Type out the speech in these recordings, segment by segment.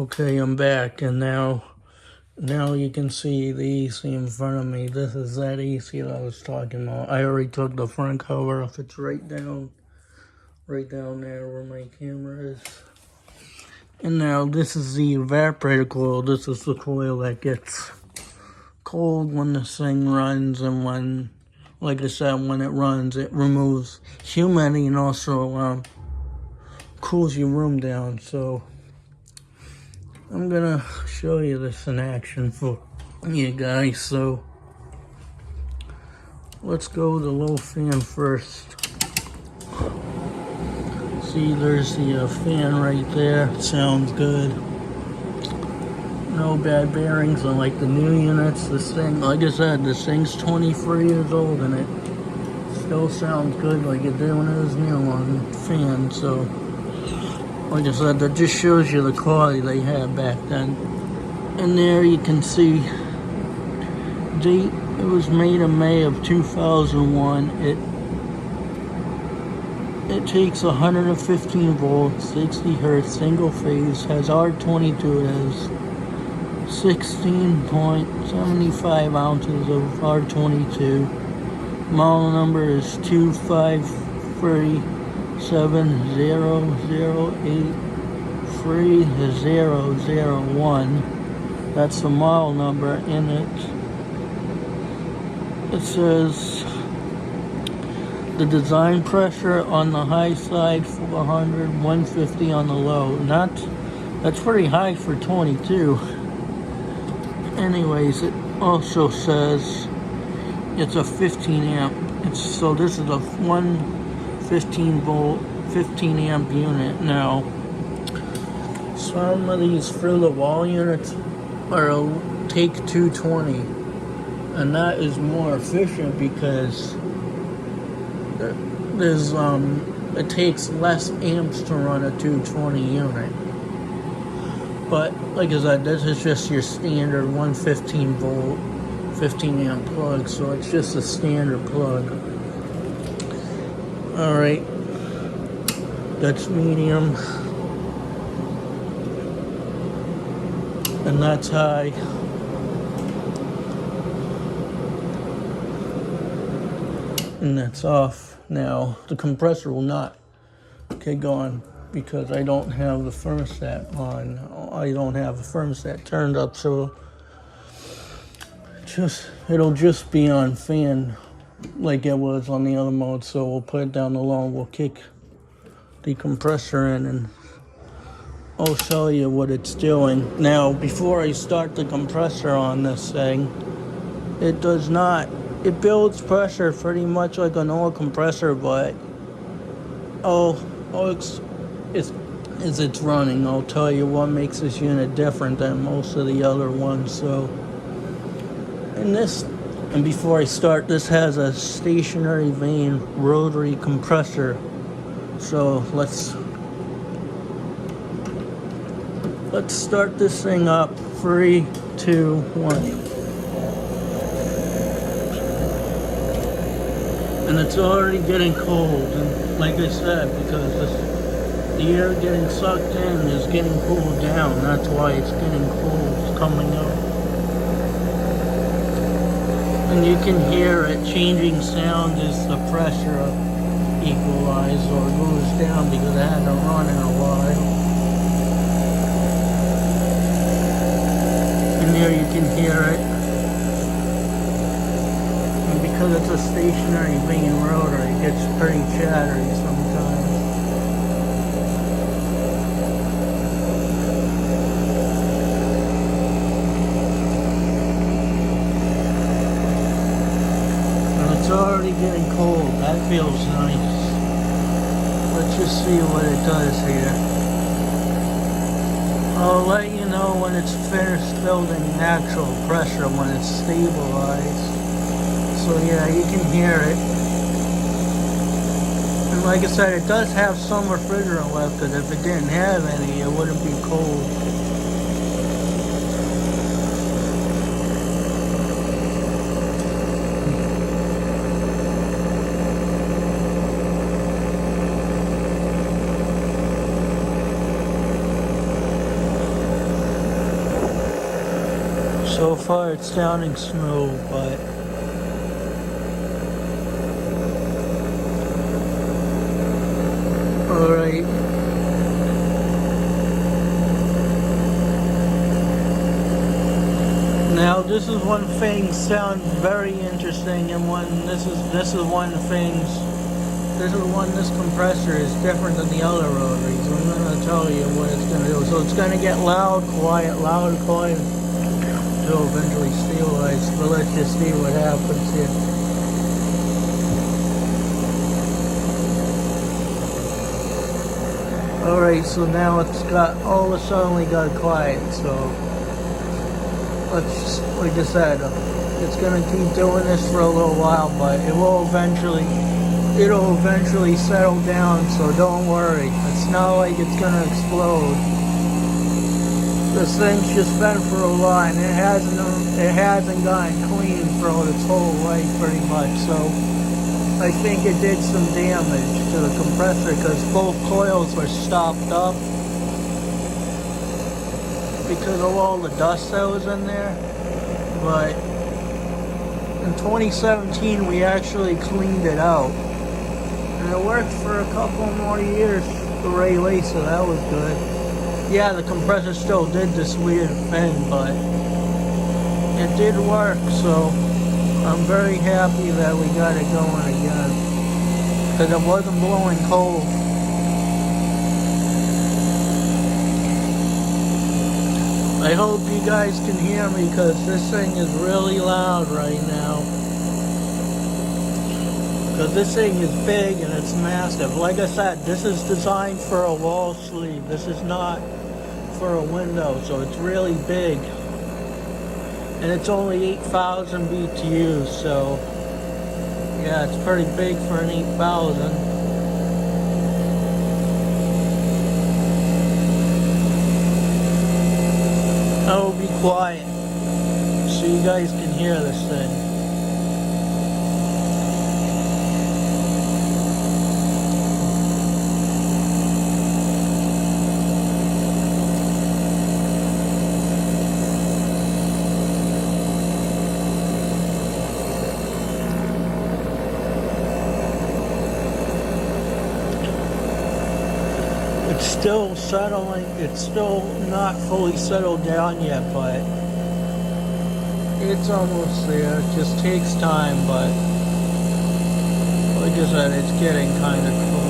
Okay, I'm back, and now you can see the AC in front of me. This is that AC that I was talking about. I already took the front cover off. It's right down there where my camera is. And now this is the evaporator coil. This is the coil that gets cold when this thing runs, and when, like I said, when it runs, it removes humidity and also cools your room down. So I'm gonna show you this in action for you guys. So let's go with the low fan first. See, there's the fan right there. It sounds good. No bad bearings unlike the new units. This thing, like I said, this thing's 23 years old and it still sounds good like it did when it was new on fan. So, like I said, that just shows you the quality they had back then. And there you can see date. It was made in May of 2001. It takes 115 volts, 60 hertz, single phase, has R22, it has 16.75 ounces of R22. Model number is 25370083001. That's the model number in it. It says the design pressure on the high side 400, 150 on the low. That's pretty high for 22. Anyways, it also says it's a 15 amp. So this is a 115 volt, 15 amp unit. Now, some of these through the wall units are take 220, and that is more efficient because it takes less amps to run a 220 unit. But like I said, this is just your standard 115 volt, 15 amp plug, so it's just a standard plug. Alright, that's medium, and that's high. And that's off. Now, the compressor will not kick on because I don't have the thermostat on. I don't have the thermostat turned up, so it'll just be on fan like it was on the other mode. So we'll put it down low and we'll kick the compressor in, and I'll show you what it's doing. Now, before I start the compressor on this thing, it does not. It builds pressure pretty much like an oil compressor, but as it's running, I'll tell you what makes this unit different than most of the other ones. So, and before I start, this has a stationary vane rotary compressor. So let's start this thing up. 3, 2, 1. And it's already getting cold, and like I said, because the air getting sucked in is getting cooled down. That's why it's getting cold. It's coming up, and you can hear it changing sound as the pressure equalizes or goes down because it hasn't run in a while. And there you can hear it. Because it's a stationary vane rotor, it gets pretty chattery sometimes. And it's already getting cold. That feels nice. Let's just see what it does here. I'll let you know when it's finished building actual pressure, when it's stabilized. So yeah, you can hear it. And like I said, it does have some refrigerant left, because if it didn't have any, it wouldn't be cold. So far it's sounding smooth, but alright. Now this is one thing sounds very interesting, and this compressor is different than the other rotaries. I'm gonna tell you what it's gonna do. So it's gonna get loud, quiet, to eventually stabilize. But let's just see what happens here. Alright, so now it's got all of a sudden got quiet, so like I said, it's gonna keep doing this for a little while, but it'll eventually settle down, so don't worry. It's not like it's gonna explode. This thing's just been for a while, and it hasn't gotten clean for its whole life pretty much, so I think it did some damage to the compressor because both coils were stopped up because of all the dust that was in there. But in 2017 we actually cleaned it out, and it worked for a couple more years the right way, so that was good. Yeah, the compressor still did this weird thing, but it did work, so I'm very happy that we got it going again, because it wasn't blowing cold. I hope you guys can hear me, because this thing is really loud right now. Because this thing is big and it's massive. Like I said, this is designed for a wall sleeve. This is not for a window, so it's really big. And it's only 8,000 BTUs, so yeah, it's pretty big for an 8,000. I will be quiet so you guys can hear this thing. It's still settling, it's still not fully settled down yet, but it's almost there. It just takes time, but like I said, it's getting kind of close.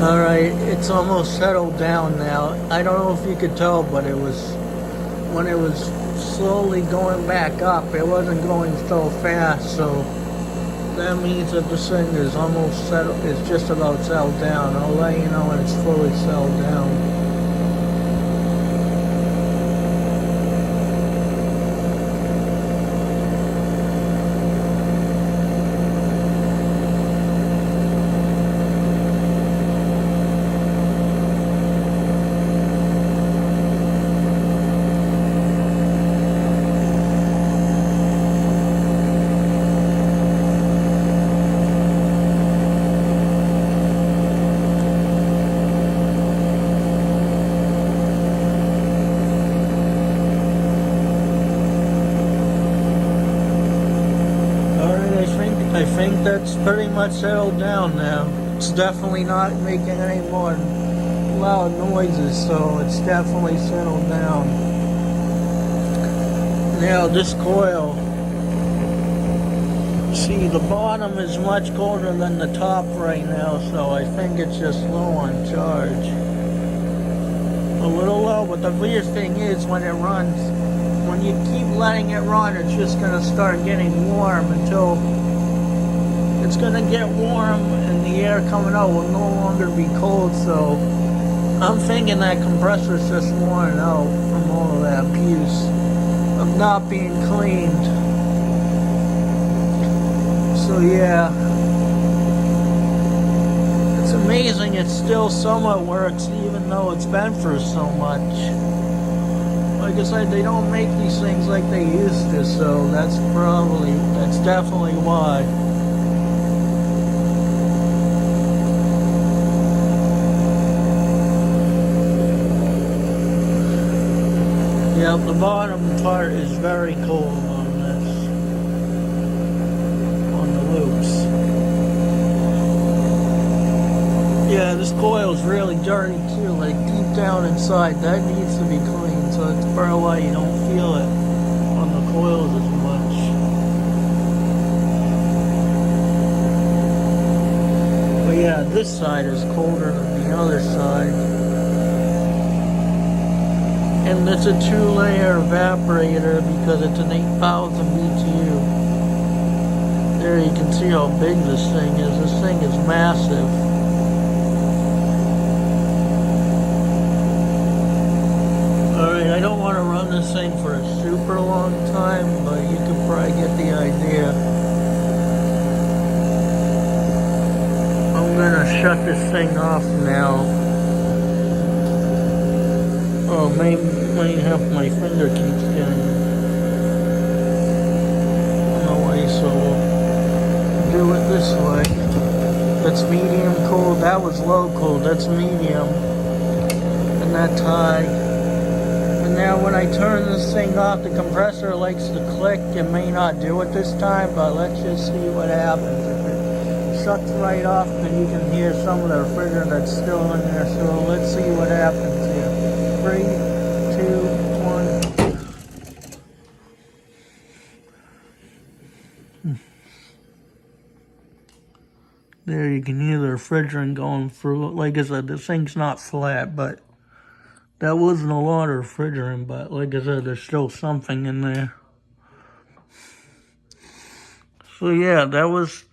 Alright, it's almost settled down now. I don't know if you could tell, but when it was slowly going back up, it wasn't going so fast, so that means that this thing is almost settled, it's just about settled down. I'll let you know when it's fully settled down. I think that's pretty much settled down now. It's definitely not making any more loud noises, so it's definitely settled down. Now this coil See, the bottom is much colder than the top right now, so I think it's just low on charge. A little low, but the weird thing is when it runs, when you keep letting it run, it's just gonna start getting warm until it's gonna get warm and the air coming out will no longer be cold. So I'm thinking that compressor's just worn out from all of that abuse of not being cleaned. So yeah, it's amazing it still somewhat works even though it's been through so much. Like I said, they don't make these things like they used to, so that's definitely why. Yep, the bottom part is very cold on this, on the loops. Yeah, this coil's really dirty too, like deep down inside. That needs to be cleaned, so it's probably why you don't feel it on the coils as much. But yeah, this side is colder than the other side. And it's a 2-layer evaporator because it's an 8,000 BTU. There you can see how big this thing is. This thing is massive. Alright, I don't want to run this thing for a super long time, but you can probably get the idea. I'm gonna shut this thing off now. Oh, maybe half my finger keeps getting in the way, so we'll do it this way. That's medium cold. That was low cold. That's medium. And that's high. And now when I turn this thing off, the compressor likes to click. It may not do it this time, but let's just see what happens. If it shuts right off, then you can hear some of the refrigerant that's still in there. So let's see what happens here. 3, 2, 1. There you can hear the refrigerant going through. Like I said, this thing's not flat, but that wasn't a lot of refrigerant, but like I said, there's still something in there. So yeah, that was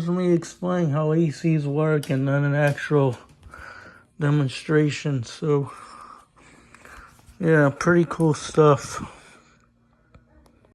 me explaining how ACs work and then an actual demonstration. So yeah, pretty cool stuff.